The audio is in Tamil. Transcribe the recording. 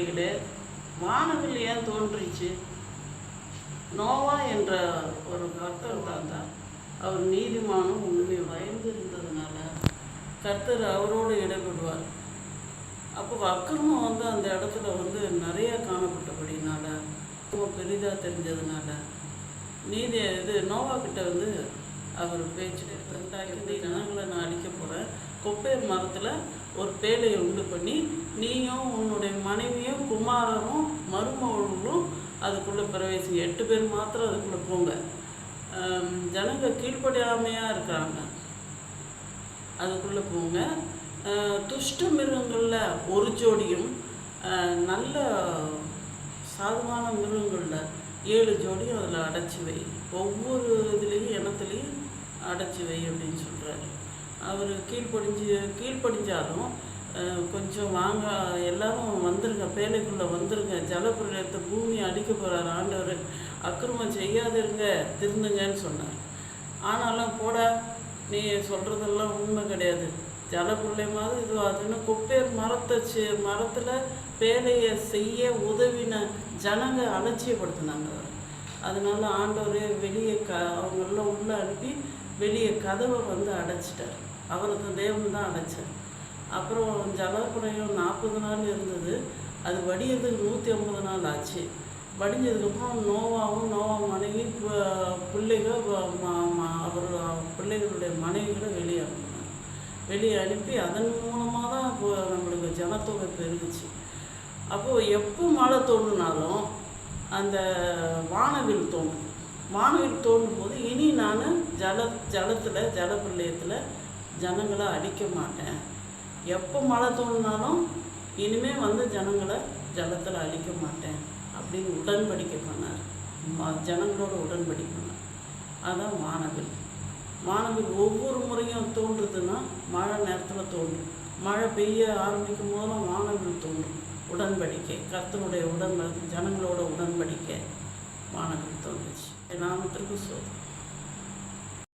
பிள்ளைகளே, வானவில் ஏன் தோன்றிச்சு? நோவா என்ற ஒரு கர்த்தர் தாத்தா, அவர் நீதிமானும் உண்மை பயந்து இருந்ததுனால கர்த்தர் அவரோடு இடைபடுவார். அப்போ அக்கிரமம் அந்த இடத்துல நிறைய காணப்பட்டபடினால, பெரிதாக தெரிஞ்சதுனால நோவா கிட்ட அவர் பேச்சு இந்த ஜனங்களை நான் அழிக்க போகிறேன், கொப்பேர் மரத்தில் ஒரு பேழையை உண்டு பண்ணி நீயும் உன்னுடைய மனைவியும் குமாரரும் மருமகளும் அதுக்குள்ளே பிரவேசிங்க, 8 பேர் மாத்திரம் அதுக்குள்ளே போங்க. ஜனங்க கீழ்ப்படியாமையாக இருக்கிறாங்க, அதுக்குள்ளே போங்க. துஷ்ட மிருகங்களில் ஒரு ஜோடியும் நல்ல சாதுவான மிருகங்களில் 7 ஜோடியும் அதில் அடைச்சி வை, ஒவ்வொரு இதுலேயும் இனத்துலேயும் அடைச்சி வை அப்படின்னு சொல்கிறாரு. அவர் கீழ்ப்படிஞ்சாலும் கொஞ்சம் வாங்க எல்லாரும் வந்துருங்க, பேழைக்குள்ளே வந்துருங்க, ஜலப்பிரளயத்தை பூமி அடிக்க போகிறார் ஆண்டவர், அக்கிரமம் செய்யாதிருங்க, திருந்துங்கன்னு சொன்னார். ஆனாலும் போட நீ சொல்கிறதெல்லாம் உண்மை கிடையாது, ஜலப்பிரளயமாவது இது அதுன்னு கொப்பேர் மரத்தில் பேழையை செய்ய உதவின ஜனங்க அலட்சியப்படுத்தினாங்க. அதனால ஆண்டவரே வெளியே அவங்களெல்லாம் உள்ளே அனுப்பி வெளியே கதவை அடைச்சிட்டார். அவருக்கு தேவன் தான் அடைச்சார். அப்புறம் ஜலப்பிரளயம் 40 நாள் இருந்தது, அது வடிகிறதுக்கு 150 நாள் ஆச்சு. வடிஞ்சதுக்கப்புறம் நோவாவும் நோவா மனைவி பிள்ளைகள் அவர் பிள்ளைகளுடைய மனைவிகளை வெளியே அனுப்பினார். வெளியே அனுப்பி அதன் மூலமாக தான் இப்போ நம்மளுக்கு ஜனத்தொகை பெருகுச்சு. அப்போது எப்போ மழை தோன்றினாலும் அந்த வானவில் தோன்றும். வானவில் தோன்றும் போது இனி நான் ஜலப்பிரளயத்தில் ஜனங்களை அடிக்க மாட்டேன், எப்போ மழை தோன்றினாலும் இனிமேல் ஜனங்களை ஜலத்தில் அழிக்க மாட்டேன் அப்படின்னு உடன்படிக்கை பண்ணார். ஜனங்களோட உடன்படிக்கை பண்ணார். அதுதான் வானவில். வானவில் ஒவ்வொரு முறையும் தோன்றுதுன்னா மழை நேரத்தில் தோன்றும், மழை பெய்ய ஆரம்பிக்கும் போதெல்லாம் வானவில் தோன்றும். உடன்படிக்கை, கர்த்தருடைய ஜனங்களோட உடன்படிக்கை வானவில் தோன்றுச்சு. நாமத்திற்கு சோதனை.